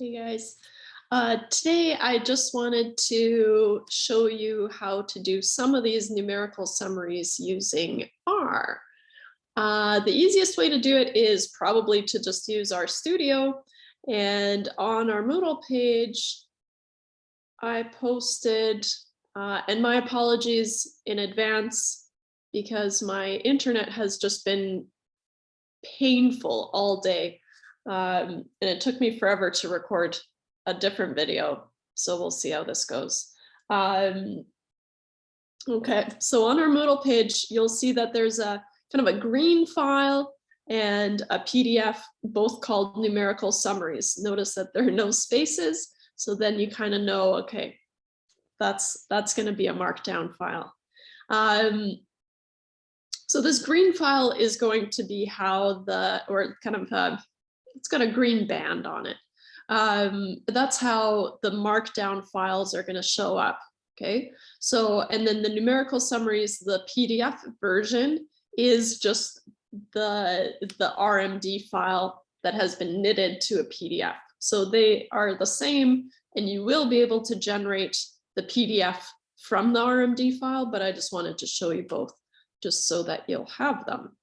Hey guys, today I just wanted to show you how to do some of these numerical summaries using R. The easiest way to do it is probably to just use RStudio, and on our Moodle page I posted, and my apologies in advance because my internet has just been painful all day. And it took me forever to record a different video, so we'll see how this goes. Okay, so on our Moodle page, you'll see that there's a kind of a green file and a PDF, both called Numerical Summaries. Notice that there are no spaces, so then you kind of know, okay, that's going to be a Markdown file. So this green file is going to be how it's got a green band on it. That's how the Markdown files are going to show up. Okay, so and then the numerical summaries, the PDF version is just the RMD file that has been knitted to a PDF. So they are the same, and you will be able to generate the PDF from the RMD file, but I just wanted to show you both just so that you'll have them.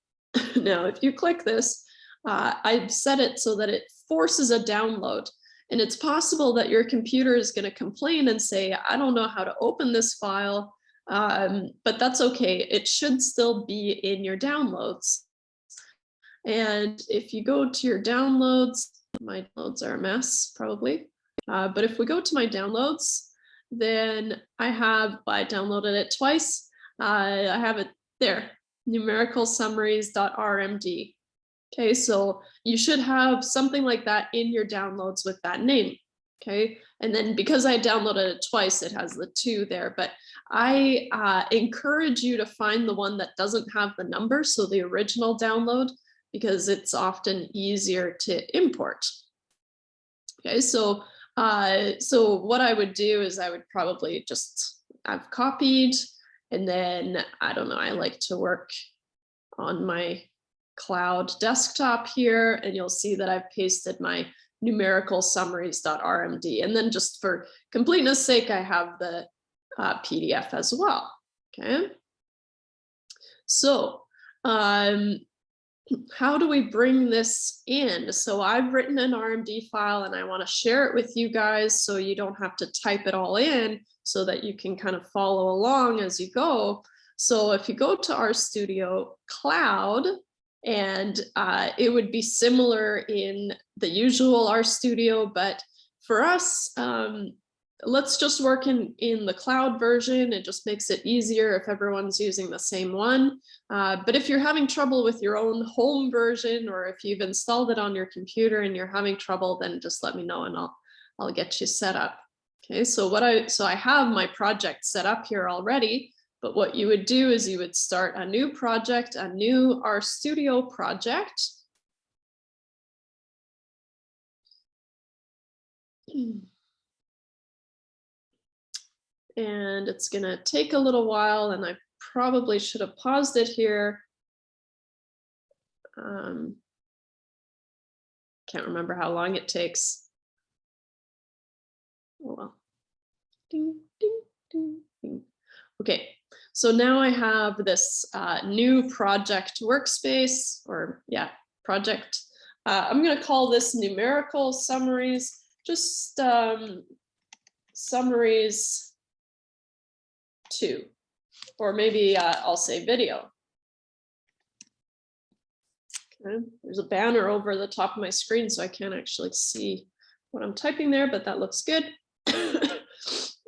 Now, if you click this, I've set it so that it forces a download, and it's possible that your computer is going to complain and say, I don't know how to open this file, but that's okay. It should still be in your downloads. And if you go to your downloads, my downloads are a mess probably, but if we go to my downloads, then I downloaded it twice. I have it there, numericalsummaries.rmd. Okay, so you should have something like that in your downloads with that name. Okay, and then because I downloaded it twice, it has the 2 there, but I encourage you to find the one that doesn't have the number, so the original download, because it's often easier to import. Okay, so what I would do is I would probably I've copied, and then I don't know, I like to work on my cloud desktop here, and you'll see that I've pasted my numericalsummaries.rmd, and then just for completeness sake, I have the PDF as well. Okay, so how do we bring this in? So I've written an RMD file and I want to share it with you guys so you don't have to type it all in, so that you can kind of follow along as you go. So if you go to RStudio Cloud, and it would be similar in the usual RStudio, but for us, let's just work in the cloud version. It just makes it easier if everyone's using the same one. But if you're having trouble with your own home version, or if you've installed it on your computer and you're having trouble, then just let me know and I'll get you set up. Okay, so I have my project set up here already, but what you would do is you would start a new project, a new RStudio project. And it's going to take a little while, and I probably should have paused it here. Can't remember how long it takes. Oh well. Ding, ding, ding, ding. Okay, so now I have this new project workspace, or yeah, project. I'm going to call this Numerical Summaries, just Summaries 2, or maybe I'll say video. Okay. There's a banner over the top of my screen, so I can't actually see what I'm typing there, but that looks good.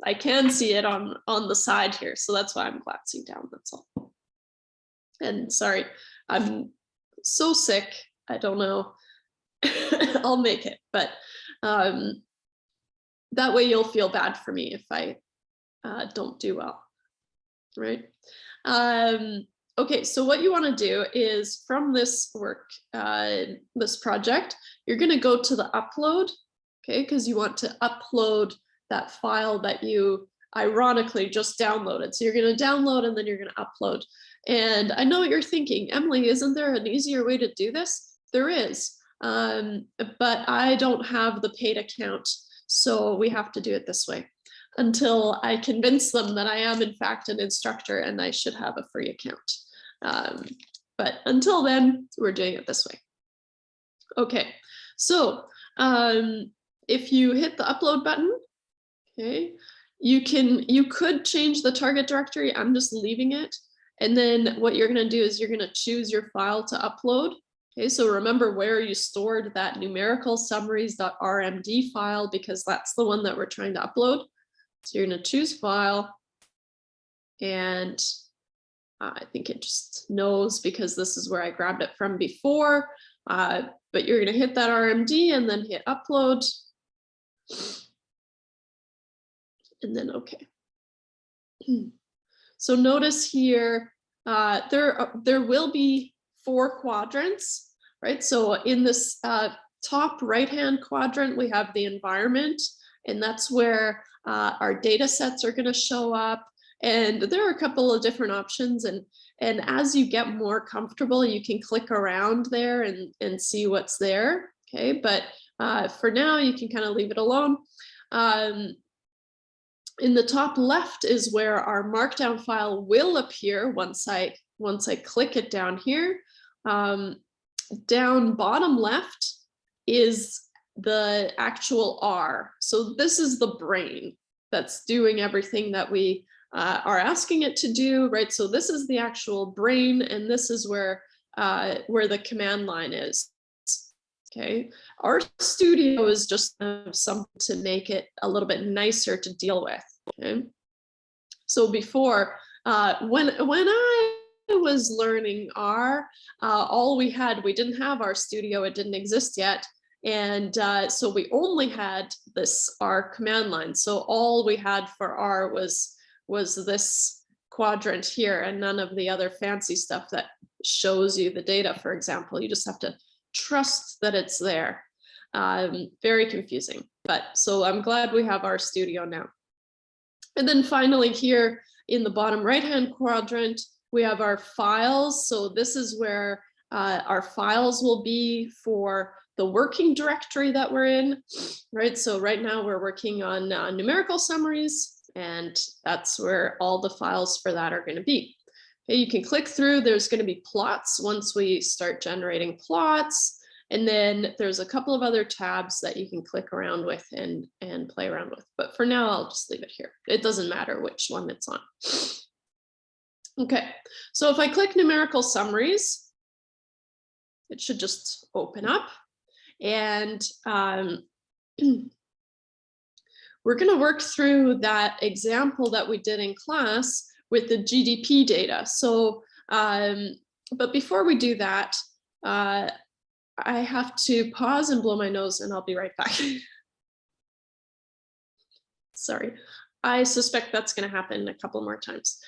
I can see it on the side here, so that's why I'm glancing down, that's all. And sorry, I'm so sick, I don't know. I'll make it, but that way you'll feel bad for me if I don't do well, right? Okay, so what you want to do is from this this project, you're going to go to the upload, okay, because you want to upload that file that you ironically just downloaded. So you're going to download and then you're going to upload. And I know what you're thinking, Emily, isn't there an easier way to do this? There is. but I don't have the paid account, so we have to do it this way until I convince them that I am in fact an instructor and I should have a free account. But until then, we're doing it this way. Okay, so if you hit the upload button, okay, you could change the target directory. I'm just leaving it. And then what you're going to do is you're going to choose your file to upload. Okay, so remember where you stored that numerical summaries.rmd file, because that's the one that we're trying to upload. So you're going to choose file, and I think it just knows because this is where I grabbed it from before, but you're going to hit that RMD and then hit upload. And then okay. So notice here, there will be 4 quadrants, right? So in this top right-hand quadrant, we have the environment, and that's where our data sets are going to show up. And there are a couple of different options, and as you get more comfortable, you can click around there and see what's there. Okay, but for now, you can kind of leave it alone. In the top left is where our Markdown file will appear once I click it down here. Down bottom left is the actual R. So this is the brain that's doing everything that we are asking it to do, right? So this is the actual brain, and this is where the command line is. Okay, RStudio is just something to make it a little bit nicer to deal with. Okay, so before, when I was learning R, we didn't have RStudio, it didn't exist yet, and so we only had this R command line. So all we had for R was this quadrant here, and none of the other fancy stuff that shows you the data. For example, you just have to trust that it's there. Very confusing, but so I'm glad we have RStudio now. And then finally here in the bottom right-hand quadrant, we have our files. So this is where our files will be for the working directory that we're in, right? So right now we're working on numerical summaries, and that's where all the files for that are going to be. Okay, you can click through, there's going to be plots once we start generating plots. And then there's a couple of other tabs that you can click around with and play around with. But for now, I'll just leave it here. It doesn't matter which one it's on. Okay, so if I click numerical summaries, it should just open up. And we're going to work through that example that we did in class with the GDP data. So, but before we do that, I have to pause and blow my nose, and I'll be right back. Sorry, I suspect that's going to happen a couple more times.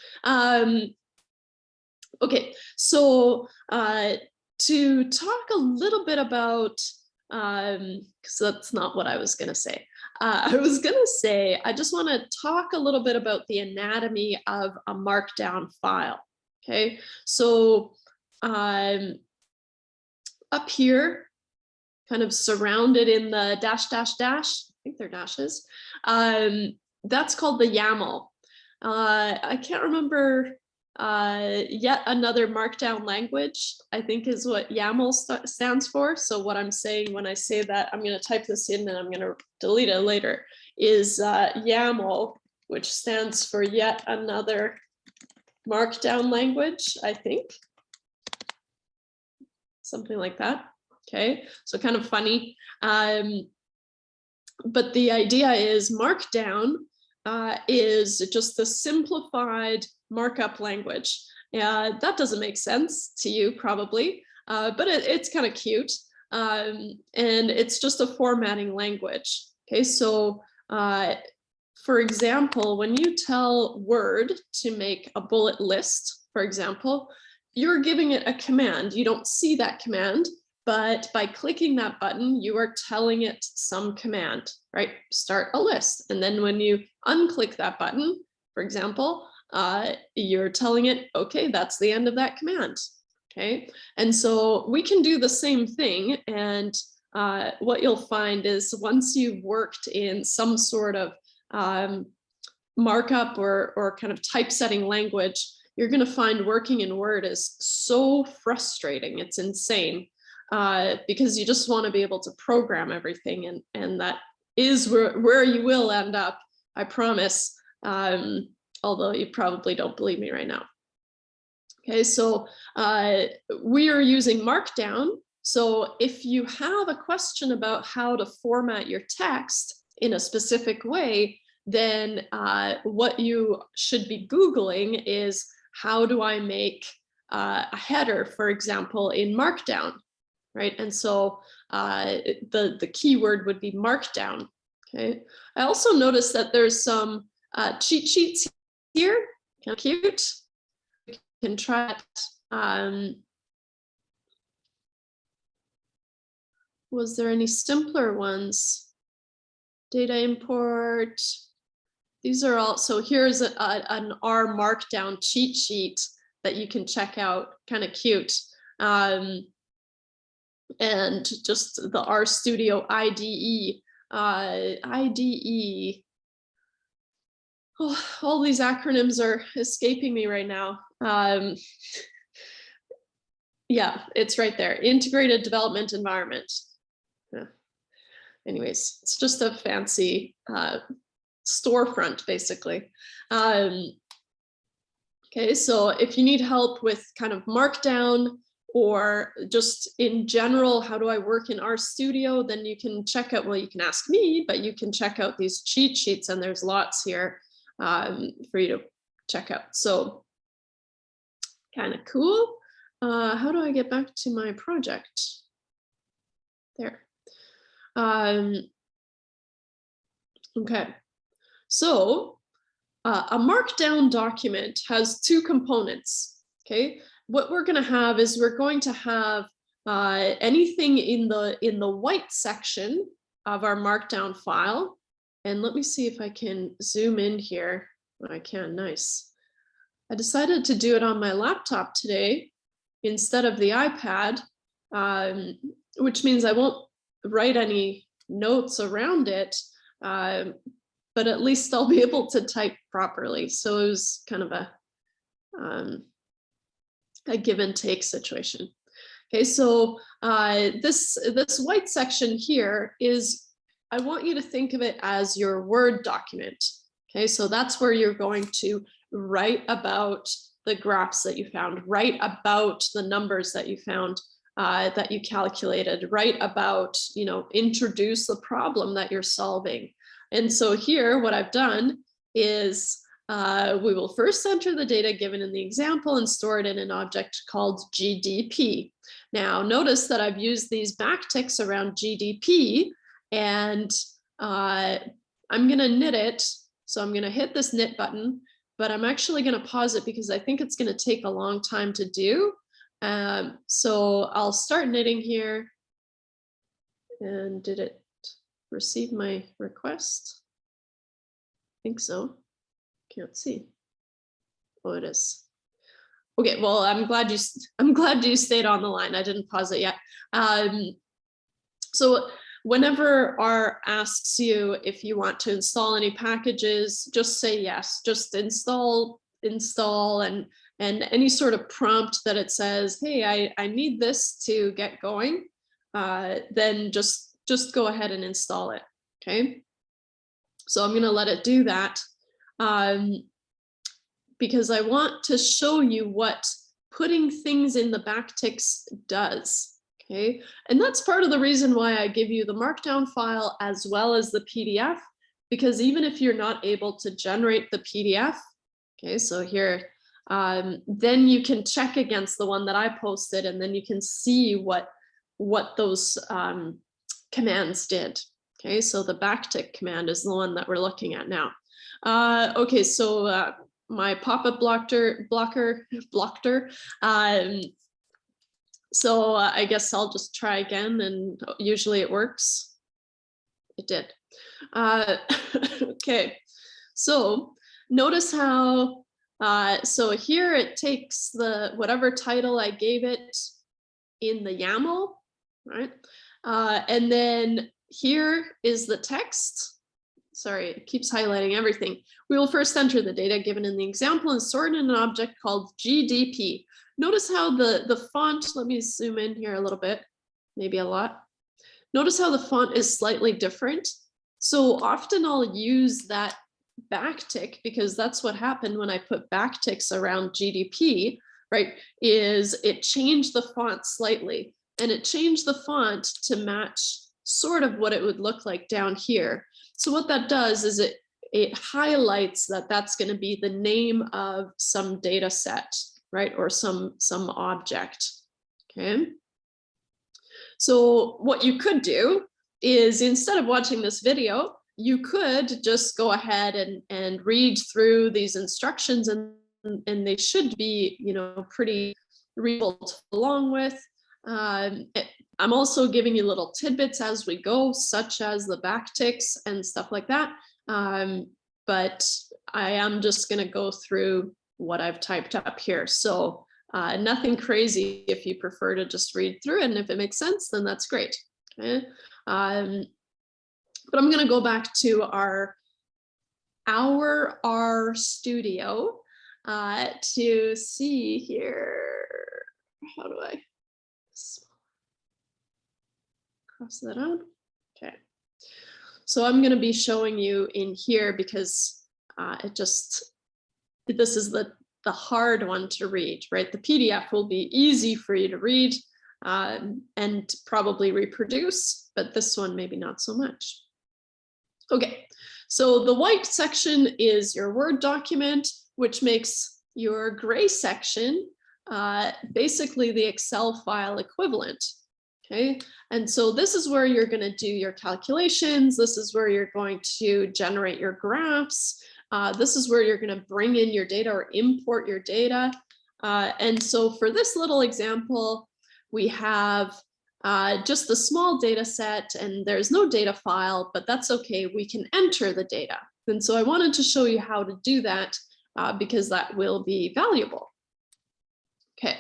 Okay, so to talk a little bit about, because that's not what I was going to say. I was going to say, I just want to talk a little bit about the anatomy of a Markdown file. Okay, so up here, kind of surrounded in the dash, dash, dash, I think they're dashes, that's called the YAML. I can't remember yet another Markdown language, I think is what YAML stands for. So what I'm saying when I say that, I'm going to type this in and I'm going to delete it later, is YAML, which stands for yet another Markdown language, I think. Something like that. Okay, so kind of funny. But the idea is Markdown is just the simplified markup language. That doesn't make sense to you probably, but it's kind of cute. And it's just a formatting language. Okay, so for example, when you tell Word to make a bullet list, for example, you're giving it a command. You don't see that command, but by clicking that button, you are telling it some command, right? Start a list. And then when you unclick that button, for example, you're telling it, okay, that's the end of that command. Okay, and so we can do the same thing, and what you'll find is once you've worked in some sort of markup or kind of typesetting language, you're going to find working in Word is so frustrating. It's insane because you just want to be able to program everything, and that is where you will end up, I promise, although you probably don't believe me right now. Okay, so we are using Markdown. So if you have a question about how to format your text in a specific way, then what you should be Googling is, how do I make a header, for example, in Markdown, right? And so the keyword would be Markdown, okay? I also noticed that there's some cheat sheets here, kind of cute. We can try it. Was there any simpler ones? Data import. These are all, so here's an R Markdown cheat sheet that you can check out, kind of cute. And just the RStudio IDE. IDE. Oh, all these acronyms are escaping me right now. Yeah, it's right there. Integrated Development Environment. Yeah. Anyways, it's just a fancy storefront, basically. Okay, so if you need help with kind of Markdown, or just in general, how do I work in RStudio, then you can check out, well, you can ask me, but you can check out these cheat sheets, and there's lots here for you to check out. So kind of cool. How do I get back to my project? There. Okay, so a Markdown document has two components. Okay, what we're going to have is we're going to have anything in the white section of our Markdown file. And let me see if I can zoom in here. I can, nice. I decided to do it on my laptop today instead of the iPad, which means I won't write any notes around it, but at least I'll be able to type properly. So it was kind of a give and take situation. Okay, so this white section here is, I want you to think of it as your Word document. Okay, so that's where you're going to write about the graphs that you found, write about the numbers that you found, that you calculated, write about, you know, introduce the problem that you're solving. And so here, what I've done is we will first enter the data given in the example and store it in an object called GDP. Now, notice that I've used these backticks around GDP, and I'm going to knit it. So I'm going to hit this knit button, but I'm actually going to pause it because I think it's going to take a long time to do. So I'll start knitting here. And did it receive my request? I think so. Can't see. Oh, it is. Okay, well, I'm glad you stayed on the line. I didn't pause it yet. So whenever R asks you if you want to install any packages, just say yes. Just install, and any sort of prompt that it says, hey, I need this to get going, then just go ahead and install it. Okay, so I'm going to let it do that because I want to show you what putting things in the backticks does. Okay, and that's part of the reason why I give you the Markdown file as well as the PDF, because even if you're not able to generate the PDF, okay, so here, then you can check against the one that I posted, and then you can see what those commands did. Okay, so the backtick command is the one that we're looking at now. Okay, so my pop-up blocker. So I guess I'll just try again, and usually it works. It did. Okay, so notice how So here it takes whatever title I gave it in the YAML, right? And then here is the text. Sorry, it keeps highlighting everything. We will first enter the data given in the example and store it in an object called GDP. Notice how the font, let me zoom in here a little bit, maybe a lot. Notice how the font is slightly different. So often I'll use that backtick, because that's what happened when I put backticks around GDP, right? Is it changed the font slightly, and it changed the font to match sort of what it would look like down here. So what that does is it highlights that that's going to be the name of some data set, right? Or some object, okay? So what you could do is, instead of watching this video, you could just go ahead and read through these instructions, and they should be, you know, pretty readable to follow along with. I'm also giving you little tidbits as we go, such as the backticks and stuff like that. But I am just going to go through what I've typed up here. So nothing crazy if you prefer to just read through it, and if it makes sense, then that's great. Okay. But I'm going to go back to our RStudio to see here. How do I cross that out? Okay. So I'm going to be showing you in here, because this is the hard one to read, right? The PDF will be easy for you to read and probably reproduce, but this one maybe not so much. Okay, so the white section is your Word document, which makes your gray section basically the Excel file equivalent. Okay, and so this is where you're going to do your calculations. This is where you're going to generate your graphs. This is where you're going to bring in your data or import your data. And so for this little example, we have just a small data set, and there's no data file, but that's okay. We can enter the data. And so I wanted to show you how to do that because that will be valuable. Okay,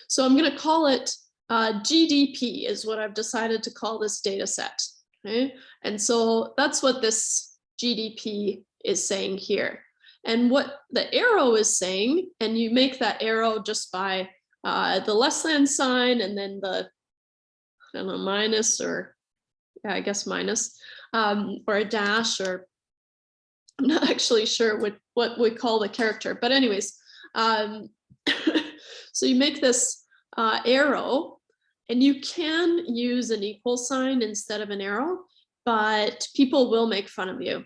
so I'm going to call it GDP is what I've decided to call this data set. Okay, and so that's what this GDP is saying here. And what the arrow is saying, and you make that arrow just by the less than sign and then the, I don't know, minus, or yeah, I guess minus, or a dash, or I'm not actually sure what we call the character, but anyways, so you make this arrow, and you can use an equal sign instead of an arrow, but people will make fun of you.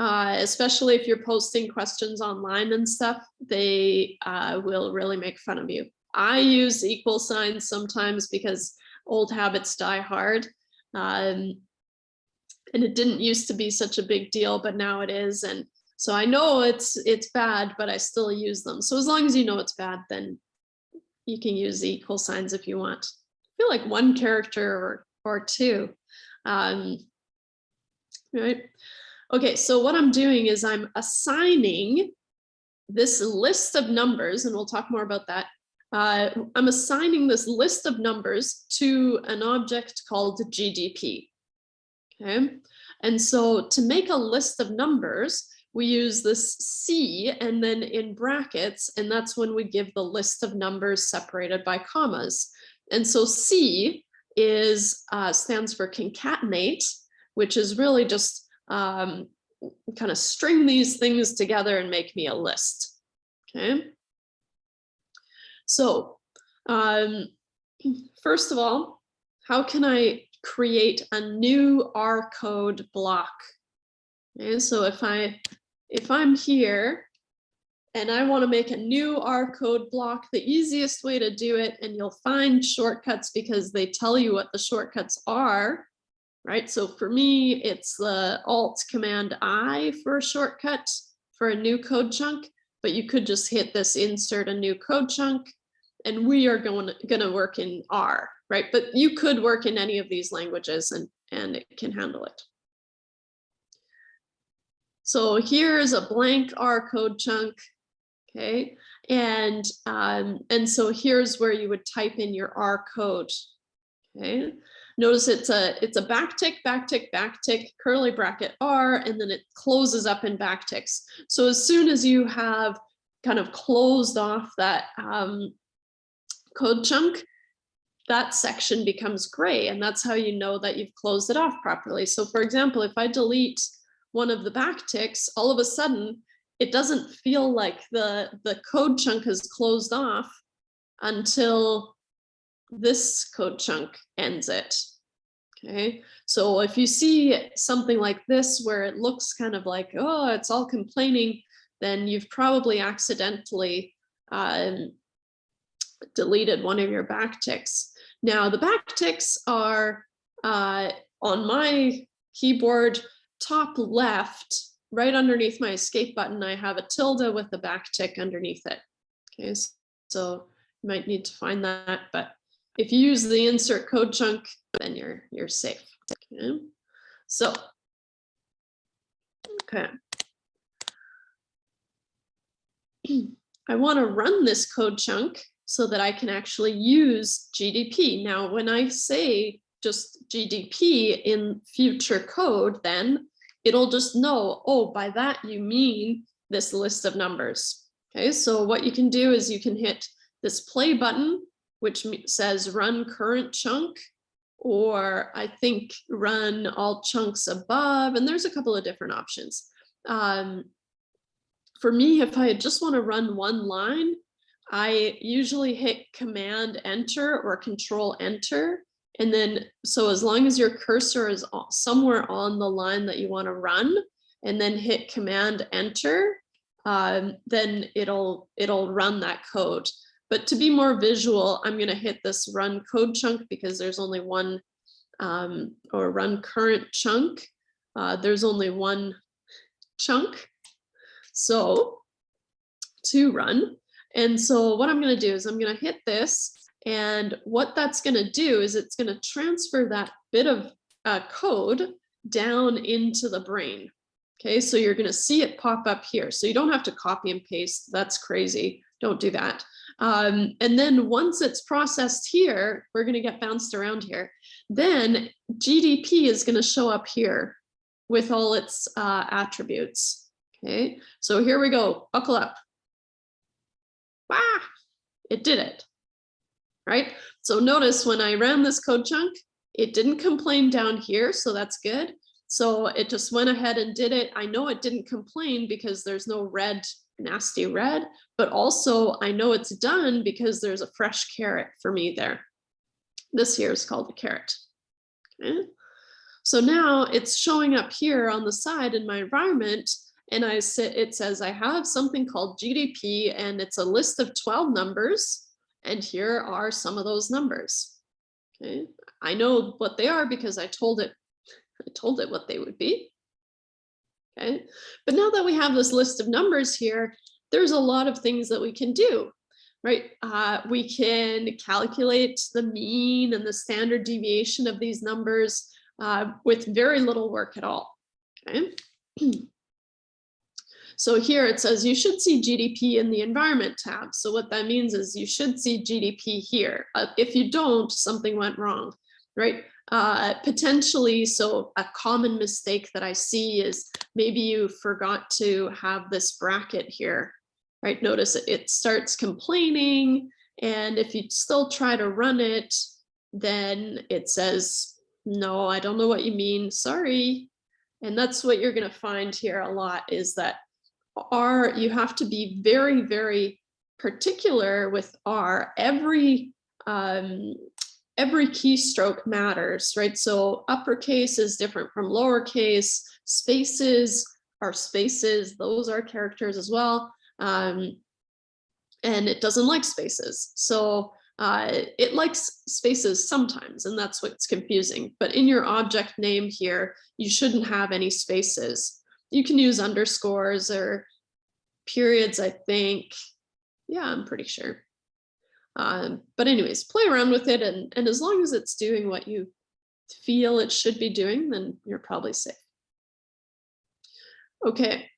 Especially if you're posting questions online and stuff, they will really make fun of you. I use equal signs sometimes because old habits die hard. And it didn't used to be such a big deal, but now it is. And so I know it's bad, but I still use them. So as long as you know it's bad, then you can use the equal signs if you want. I feel like one character or two. Right? Okay, so what I'm doing is I'm assigning this list of numbers, and we'll talk more about that. I'm assigning this list of numbers to an object called GDP. Okay, and so to make a list of numbers, we use this C and then in brackets, and that's when we give the list of numbers separated by commas. And so C is stands for concatenate, which is really just kind of string these things together and make me a list. Okay. So first of all, how can I create a new R code block? Okay, so if I'm here and I want to make a new R code block, the easiest way to do it, and you'll find shortcuts because they tell you what the shortcuts are, right? So for me, it's the Alt Command I for a shortcut for a new code chunk, but you could just hit this insert a new code chunk, and we are going to work in R, right? But you could work in any of these languages and it can handle it. So here's a blank R code chunk. okay? And so here's where you would type in your R code, okay? Notice it's a backtick, backtick, backtick, curly bracket R, and then it closes up in backticks. So as soon as you have kind of closed off that code chunk, that section becomes gray, and that's how you know that you've closed it off properly. So for example, if I delete one of the backticks, all of a sudden, it doesn't feel like the code chunk has closed off until this code chunk ends it, okay? So if you see something like this where it looks kind of like, oh, it's all complaining, then you've probably accidentally deleted one of your backticks. Now the backticks are on my keyboard top left, right underneath my escape button, I have a tilde with a backtick underneath it. Okay, so you might need to find that, but if you use the insert code chunk, then you're safe. Okay, so okay. I want to run this code chunk so that I can actually use GDP. Now, when I say just GDP in future code, then it'll just know, oh, by that you mean this list of numbers. Okay, so what you can do is you can hit this play button, which says run current chunk, or I think run all chunks above, and there's a couple of different options. For me, if I just want to run one line, I usually hit Command Enter or Control Enter. And then, so as long as your cursor is somewhere on the line that you want to run, and then hit Command Enter, then it'll run that code. But to be more visual, I'm going to hit this run code chunk because there's only one, or run current chunk. There's only one chunk. So to run. And so what I'm going to do is I'm going to hit this. And what that's going to do is it's going to transfer that bit of code down into the brain. Okay, so you're going to see it pop up here. So you don't have to copy and paste. That's crazy. Don't do that. And then once it's processed here, we're going to get bounced around here. Then GDP is going to show up here with all its attributes. Okay, so here we go. Buckle up. Ah, it did it. Right? So notice when I ran this code chunk, it didn't complain down here, so that's good. So it just went ahead and did it. I know it didn't complain because there's no red, nasty red, but also I know it's done because there's a fresh caret for me there. This here is called a caret. Okay? So now it's showing up here on the side in my environment, and it says I have something called GDP, and it's a list of 12 numbers. And here are some of those numbers. Okay, I know what they are because I told it what they would be. Okay, but now that we have this list of numbers here, there's a lot of things that we can do, right? We can calculate the mean and the standard deviation of these numbers with very little work at all. Okay. So here it says you should see GDP in the environment tab. So what that means is you should see GDP here. If you don't, something went wrong, right? Potentially, so a common mistake that I see is maybe you forgot to have this bracket here, right? Notice it starts complaining, and if you still try to run it, then it says, no, I don't know what you mean, sorry. And that's what you're gonna find here a lot, is that R, you have to be very, very particular with R. Every keystroke matters, right? So uppercase is different from lowercase. Spaces are spaces; those are characters as well. And it doesn't like spaces, so it likes spaces sometimes, and that's what's confusing. But in your object name here, you shouldn't have any spaces. You can use underscores or periods, I think. Yeah, I'm pretty sure. But anyways, play around with it, and as long as it's doing what you feel it should be doing, then you're probably safe. Okay,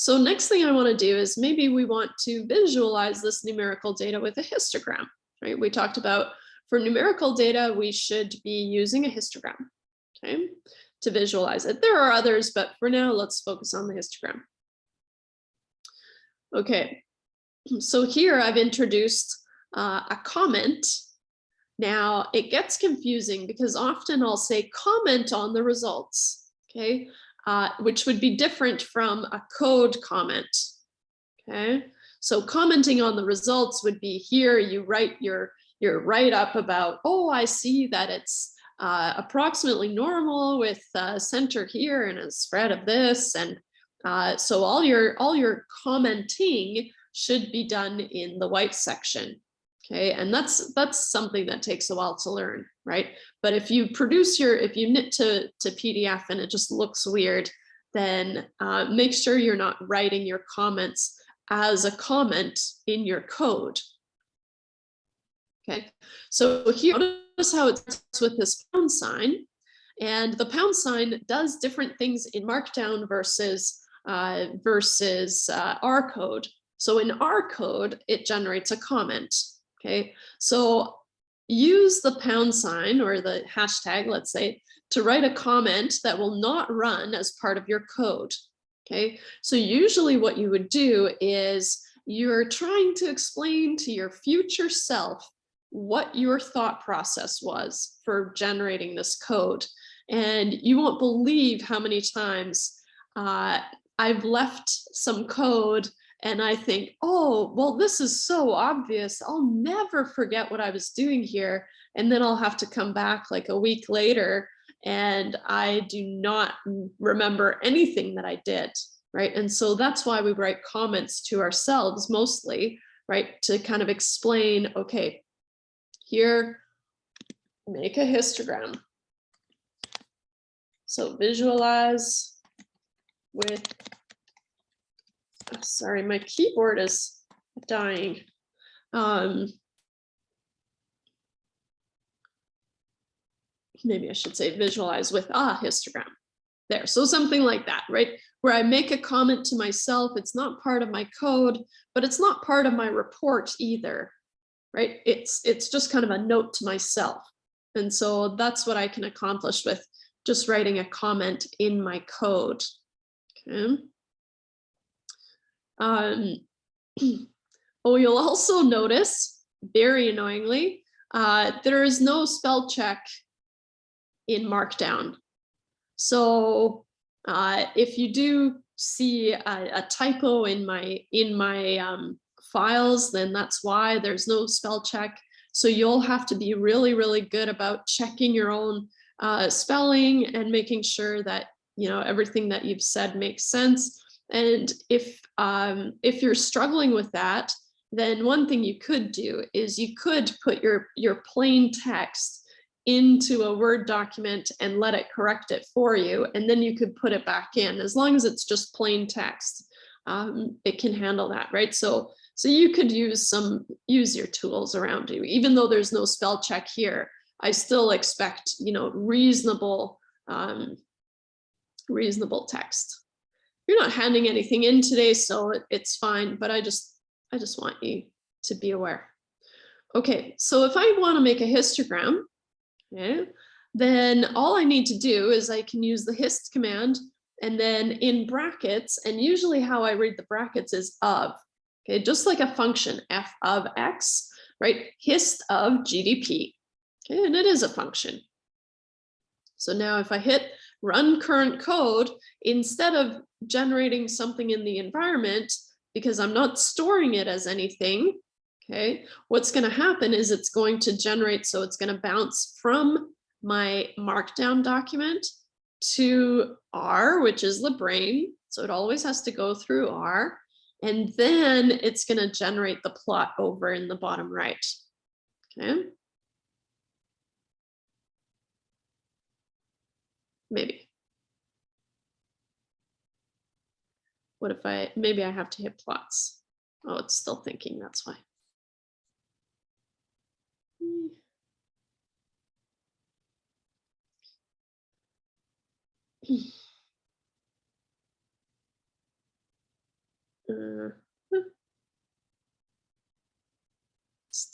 So next thing I want to do is maybe we want to visualize this numerical data with a histogram, right? We talked about for numerical data, we should be using a histogram, okay, to visualize it. There are others, but for now, let's focus on the histogram. Okay, so here I've introduced a comment. Now it gets confusing because often I'll say comment on the results, okay, which would be different from a code comment, okay? So commenting on the results would be here, you write your write-up about, oh, I see that it's approximately normal with center here and a spread of this, and so all your commenting should be done in the white section. Okay, and that's something that takes a while to learn, right? But if you if you knit to PDF and it just looks weird, then make sure you're not writing your comments as a comment in your code. Okay, so here, notice how it starts with this pound sign, and the pound sign does different things in Markdown versus our code. So in our code, it generates a comment. Okay, so use the pound sign or the hashtag, let's say, to write a comment that will not run as part of your code. Okay, so usually what you would do is you're trying to explain to your future self what your thought process was for generating this code. And you won't believe how many times I've left some code and I think, oh, well, this is so obvious. I'll never forget what I was doing here. And then I'll have to come back like a week later and I do not remember anything that I did, right? And so that's why we write comments to ourselves mostly, right? To kind of explain, okay, here, make a histogram. So visualize with, sorry, my keyboard is dying. Maybe I should say visualize with a histogram. There, so something like that, right? Where I make a comment to myself, it's not part of my code, but it's not part of my report either, right? It's just kind of a note to myself. And so that's what I can accomplish with just writing a comment in my code, okay? Oh, you'll also notice, very annoyingly, there is no spell check in Markdown. So if you do see a typo in my files, then that's why there's no spell check. So you'll have to be really, really good about checking your own spelling and making sure that, you know, everything that you've said makes sense. And if you're struggling with that, then one thing you could do is you could put your plain text into a Word document and let it correct it for you, and then you could put it back in. As long as it's just plain text, it can handle that, right? So you could use your tools around you. Even though there's no spell check here, I still expect, you know, reasonable text. You're not handing anything in today, so it's fine, but I just want you to be aware. Okay, so if I want to make a histogram, okay, then all I need to do is I can use the hist command and then in brackets, and usually how I read the brackets is of, okay, just like a function, f of x, right? Hist of GDP, okay, and it is a function. So now if I hit run current code, instead of generating something in the environment, because I'm not storing it as anything, okay, what's going to happen is it's going to generate, so it's going to bounce from my Markdown document to R, which is the brain. So it always has to go through R. And then it's going to generate the plot over in the bottom right. Okay. Maybe. What if maybe I have to hit plots. Oh, it's still thinking, that's why.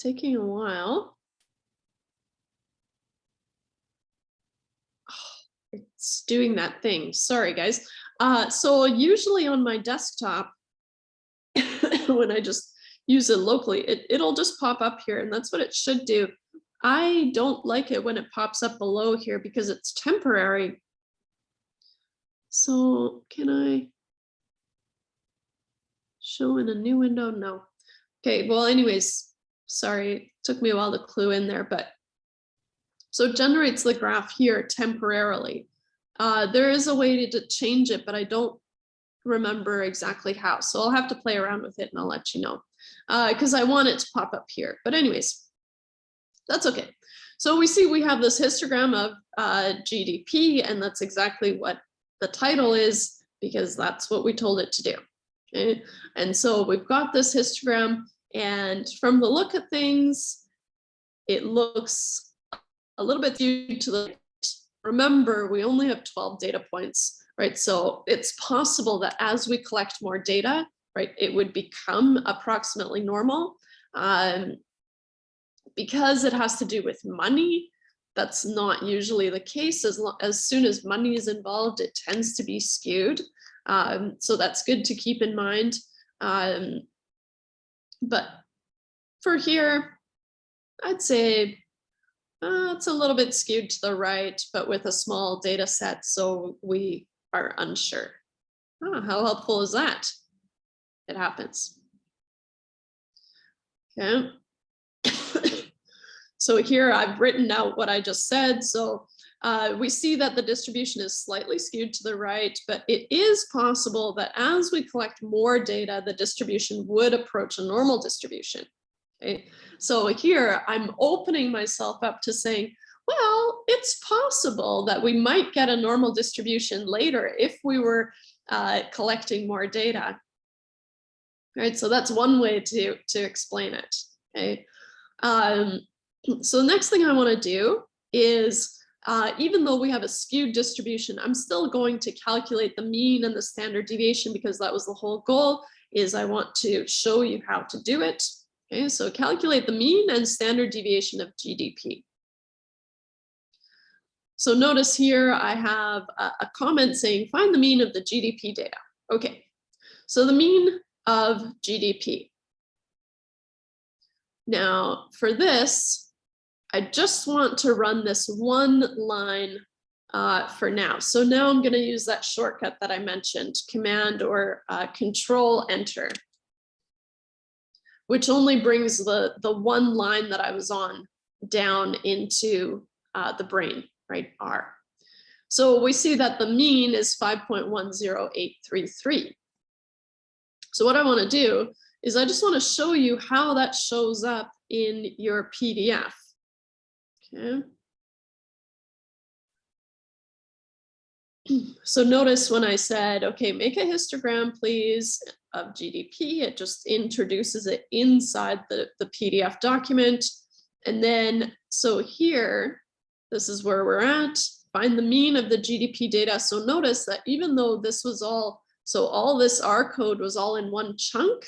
taking a while. It's doing that thing. Sorry, guys. So usually on my desktop, when I just use it locally, it'll just pop up here, and that's what it should do. I don't like it when it pops up below here because it's temporary. So can I show in a new window? No. Okay, well, anyways, sorry, it took me a while to clue in there, but so it generates the graph here temporarily. There is a way to change it, but I don't remember exactly how. So I'll have to play around with it and I'll let you know, because I want it to pop up here. But anyways, that's okay. So we see we have this histogram of GDP, and that's exactly what the title is, because that's what we told it to do. Okay? And so we've got this histogram, and from the look of things, it looks a little bit skewed to the right. Remember, we only have 12 data points, right? So it's possible that as we collect more data, right, it would become approximately normal. Because it has to do with money, that's not usually the case. As soon as money is involved, it tends to be skewed. So that's good to keep in mind. But for here, I'd say it's a little bit skewed to the right, but with a small data set, so we are unsure. How helpful is that? It happens. Okay. So here I've written out what I just said. So we see that the distribution is slightly skewed to the right, but it is possible that as we collect more data, the distribution would approach a normal distribution. Okay. So here I'm opening myself up to saying, well, it's possible that we might get a normal distribution later if we were collecting more data. Right, so that's one way to explain it. Okay. So the next thing I want to do is, even though we have a skewed distribution, I'm still going to calculate the mean and the standard deviation, because that was the whole goal, is I want to show you how to do it. Okay, so calculate the mean and standard deviation of GDP. So notice here I have a comment saying, find the mean of the GDP data. Okay, so the mean of GDP. Now for this, I just want to run this one line for now. So now I'm going to use that shortcut that I mentioned, Command or Control Enter, which only brings the one line that I was on down into the brain, right, R. So we see that the mean is 5.10833. So what I want to do is I just want to show you how that shows up in your PDF. Okay. So notice when I said, okay, make a histogram, please, of GDP, it just introduces it inside the PDF document. And then, so here, this is where we're at, find the mean of the GDP data. So notice that even though this was all, so all this R code was all in one chunk,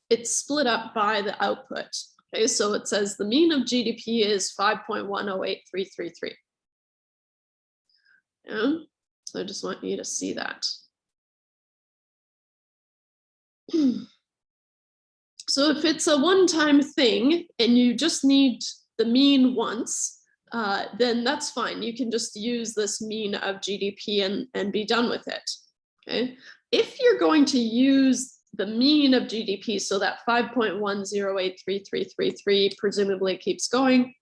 it's split up by the output. Okay, so it says the mean of GDP is 5.108333. Yeah, so I just want you to see that. So if it's a one-time thing and you just need the mean once, then that's fine. You can just use this mean of GDP and be done with it. Okay. If you're going to use the mean of GDP, so that 5.10833333 presumably keeps going,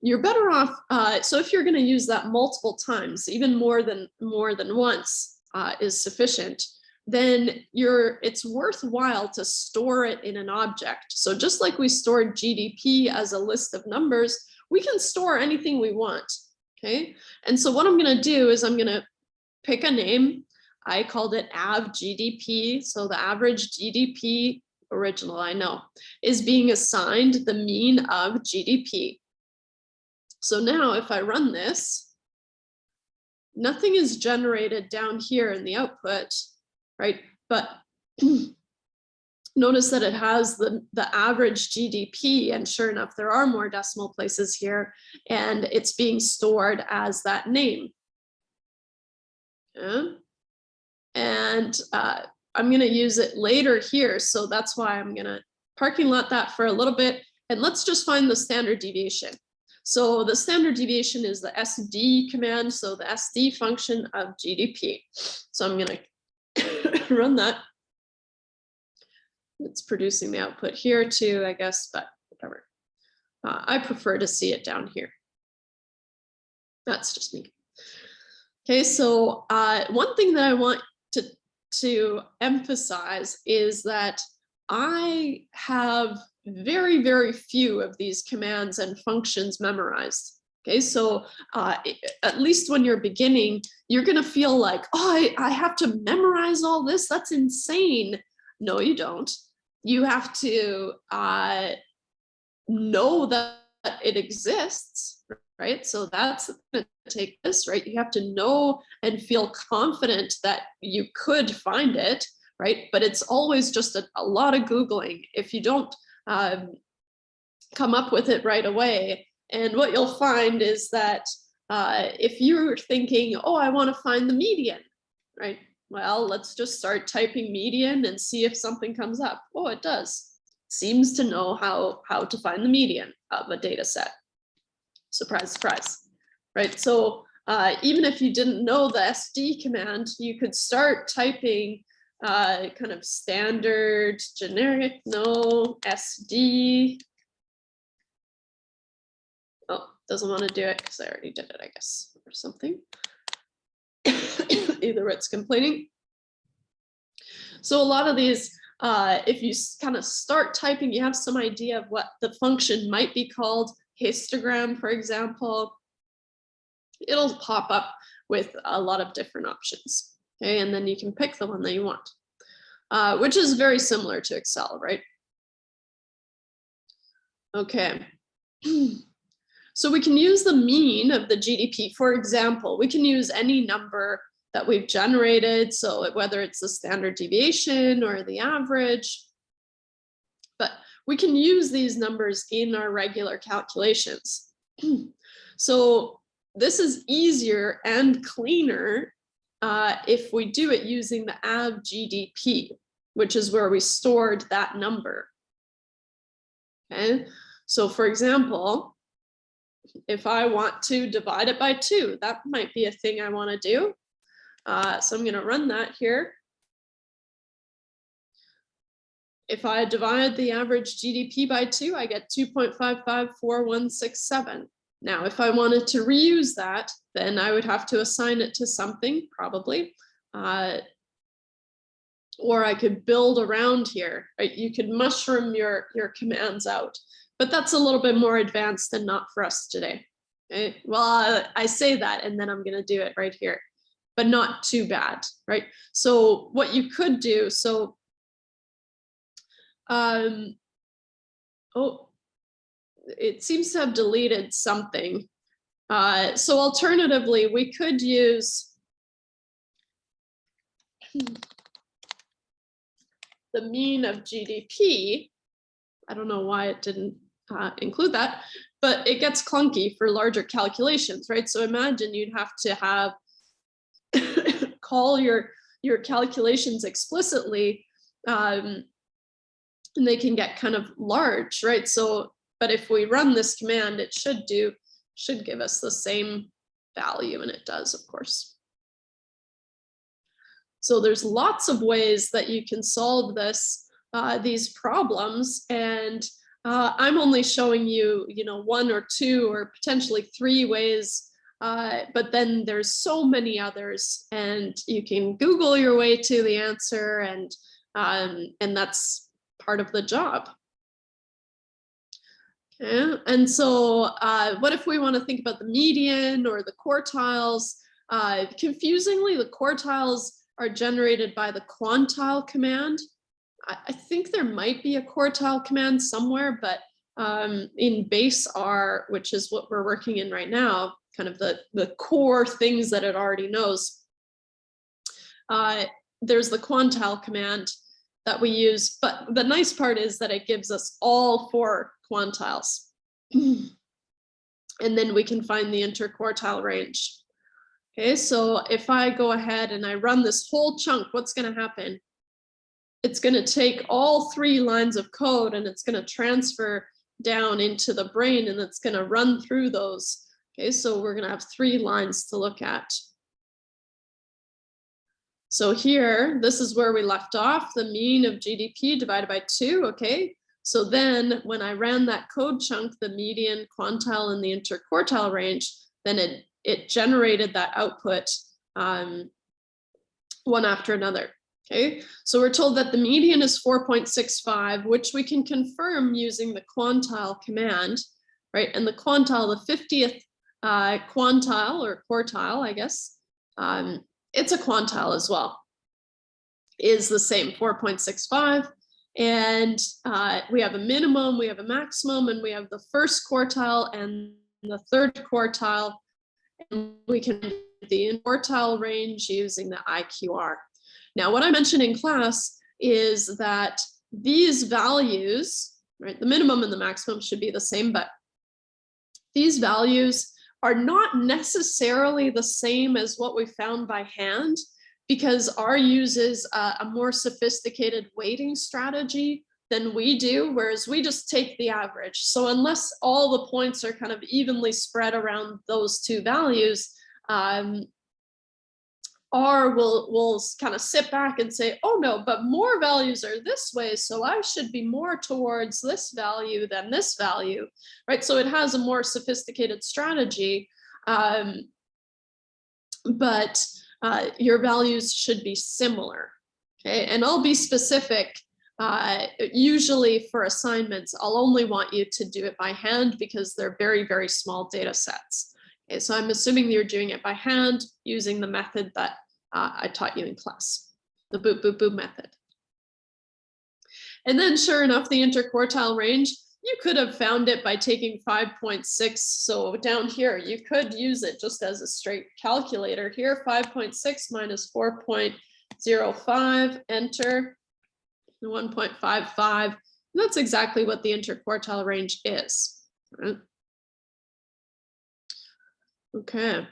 you're better off. So if you're going to use that multiple times, even more than once is sufficient, then it's worthwhile to store it in an object. So just like we stored GDP as a list of numbers, we can store anything we want. Okay. And so what I'm going to do is I'm going to pick a name. I called it AV GDP. So the average GDP, original, I know, is being assigned the mean of GDP. So now if I run this, nothing is generated down here in the output, right? But notice that it has the average GDP, and sure enough, there are more decimal places here, and it's being stored as that name. Yeah. And I'm going to use it later here, so that's why I'm going to parking lot that for a little bit, and let's just find the standard deviation. So the standard deviation is the SD command, so the SD function of GDP. So I'm going to run that. It's producing the output here too, I guess, but whatever. I prefer to see it down here. That's just me. Okay, so one thing that I want to emphasize is that I have very, very few of these commands and functions memorized. Okay, so at least when you're beginning, you're going to feel like, oh, I have to memorize all this. That's insane. No, you don't. You have to know that it exists, right? So that's going to take this, right? You have to know and feel confident that you could find it, right? But it's always just a lot of Googling if you don't come up with it right away. And what you'll find is that if you're thinking, oh, I want to find the median, right? Well, let's just start typing median and see if something comes up. Oh, it does. Seems to know how to find the median of a data set. Surprise, surprise, right? So even if you didn't know the SD command, you could start typing kind of standard, generic, no, SD. Oh, doesn't want to do it because I already did it, I guess, or something. Either it's complaining. So a lot of these, if you kind of start typing, you have some idea of what the function might be called. Histogram, for example, it'll pop up with a lot of different options. Okay, and then you can pick the one that you want, which is very similar to Excel, right? Okay. So we can use the mean of the GDP. For example, we can use any number that we've generated, so whether it's the standard deviation or the average, but we can use these numbers in our regular calculations. So this is easier and cleaner if we do it using the avgdp, which is where we stored that number. Okay, so for example, if I want to divide it by 2, that might be a thing I want to do. So I'm going to run that here. If I divide the average GDP by 2, I get 2.554167. Now, if I wanted to reuse that, then I would have to assign it to something, probably. Or I could build around here, right? You could mushroom your commands out, but that's a little bit more advanced and not for us today. Okay? Well, I say that, and then I'm going to do it right here, but not too bad, right? So what you could do, so, oh, it seems to have deleted something. So alternatively, we could use the mean of GDP. I don't know why it didn't include that, but it gets clunky for larger calculations, right? So imagine you'd have to call your calculations explicitly, and they can get kind of large, right? So, but if we run this command, it should give us the same value, and it does, of course. So there's lots of ways that you can solve these problems, and I'm only showing you, 1 or 2 or potentially 3 ways, but then there's so many others, and you can Google your way to the answer, and that's part of the job. Okay. And so what if we want to think about the median or the quartiles? Confusingly, the quartiles are generated by the quantile command. I think there might be a quartile command somewhere, but in base R, which is what we're working in right now, kind of the core things that it already knows, there's the quantile command. that we use. But the nice part is that it gives us all 4 quantiles. And then we can find the interquartile range. Okay, so if I go ahead and I run this whole chunk, what's going to happen? It's going to take all 3 lines of code and it's going to transfer down into the brain, and it's going to run through those. Okay, so we're going to have 3 lines to look at. So here, this is where we left off, the mean of GDP divided by 2, okay? So then when I ran that code chunk, the median, quantile, and the interquartile range, then it generated that output one after another, okay? So we're told that the median is 4.65, which we can confirm using the quantile command, right? And the quantile, the 50th quantile or quartile, I guess, it's a quantile as well, is the same, 4.65. And we have a minimum, we have a maximum, and we have the first quartile and the third quartile. And we can do the quartile range using the IQR. Now, what I mentioned in class is that these values, right, the minimum and the maximum should be the same, but these values are not necessarily the same as what we found by hand, because R uses a more sophisticated weighting strategy than we do, whereas we just take the average. So unless all the points are kind of evenly spread around those 2 values, R will kind of sit back and say, oh no, but more values are this way, so I should be more towards this value than this value, right? So it has a more sophisticated strategy, but your values should be similar, okay? And I'll be specific. Usually for assignments, I'll only want you to do it by hand because they're very, very small data sets. Okay, so I'm assuming you're doing it by hand using the method that I taught you in class, the boop, boop, boop method. And then sure enough, the interquartile range, you could have found it by taking 5.6. So down here, you could use it just as a straight calculator here, 5.6 minus 4.05, enter, 1.55. That's exactly what the interquartile range is. Right? Okay.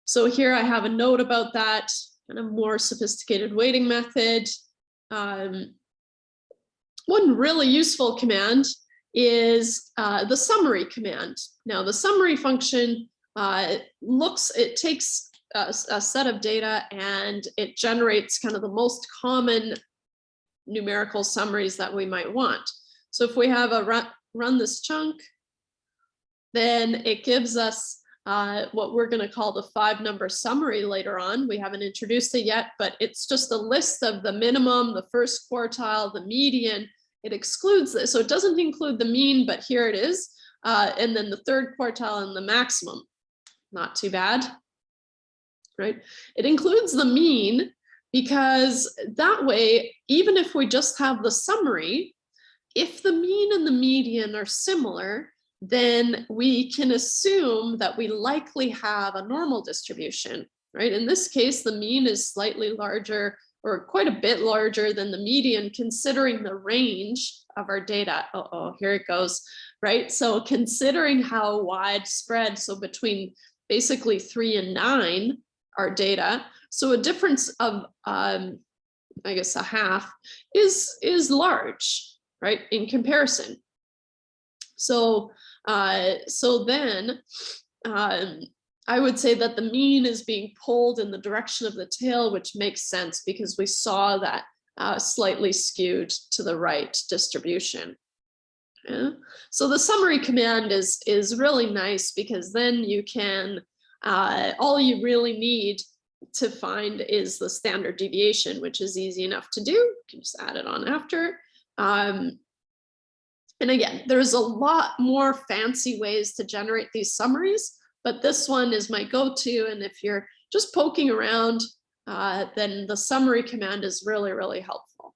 So here I have a note about that, and a more sophisticated weighting method. One really useful command is the summary command. Now the summary function it takes a set of data and it generates kind of the most common numerical summaries that we might want. So if we have a run this chunk, then it gives us what we're going to call the 5-number summary later on. We haven't introduced it yet, but it's just a list of the minimum, the first quartile, the median. It excludes this, so it doesn't include the mean, but here it is. And then the third quartile and the maximum. Not too bad, right? It includes the mean because that way, even if we just have the summary, if the mean and the median are similar, then we can assume that we likely have a normal distribution, right? In this case, the mean is slightly larger or quite a bit larger than the median, considering the range of our data. Uh-oh, here it goes, right? So considering how widespread, so between basically 3 and 9, our data, so a difference of, I guess a half is large, right, in comparison. So, then I would say that the mean is being pulled in the direction of the tail, which makes sense because we saw that slightly skewed to the right distribution. Yeah. So the summary command is really nice because then you can, all you really need to find is the standard deviation, which is easy enough to do. You can just add it on after. And again, there's a lot more fancy ways to generate these summaries, but this one is my go-to. And if you're just poking around, then the summary command is really, really helpful.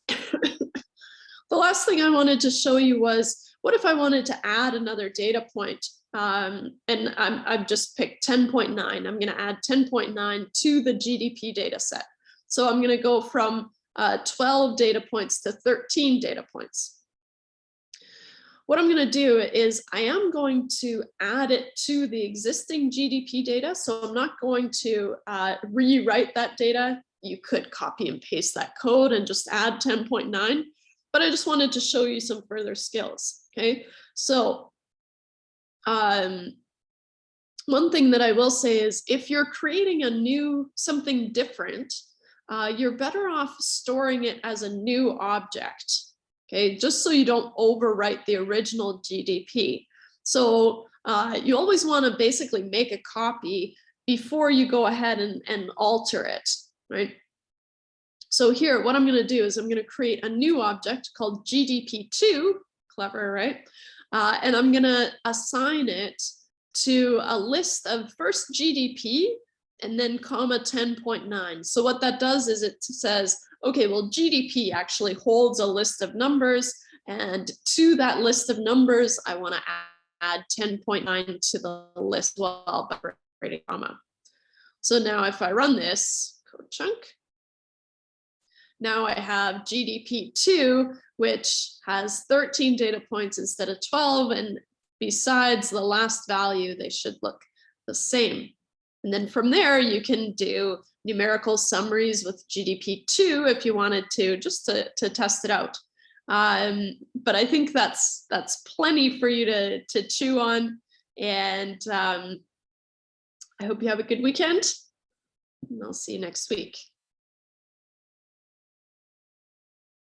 The last thing I wanted to show you was, what if I wanted to add another data point? And I've just picked 10.9. I'm going to add 10.9 to the GDP data set. So I'm going to go from 12 data points to 13 data points. What I'm going to do is I am going to add it to the existing GDP data. So I'm not going to rewrite that data. You could copy and paste that code and just add 10.9, but I just wanted to show you some further skills. Okay, so one thing that I will say is if you're creating a new something different, you're better off storing it as a new object. Okay, just so you don't overwrite the original GDP. So you always want to basically make a copy before you go ahead and alter it, right? So here, what I'm going to do is I'm going to create a new object called GDP2, clever, right? And I'm going to assign it to a list of first GDP and then comma 10.9. So what that does is it says, okay, well, GDP actually holds a list of numbers, and to that list of numbers, I want to add 10.9 to the list as well by creating a comma. So now if I run this code chunk, now I have GDP2, which has 13 data points instead of 12, and besides the last value, they should look the same. And then from there, you can do numerical summaries with GDP2 if you wanted to, just to test it out. But I think that's plenty for you to chew on. And I hope you have a good weekend. And I'll see you next week.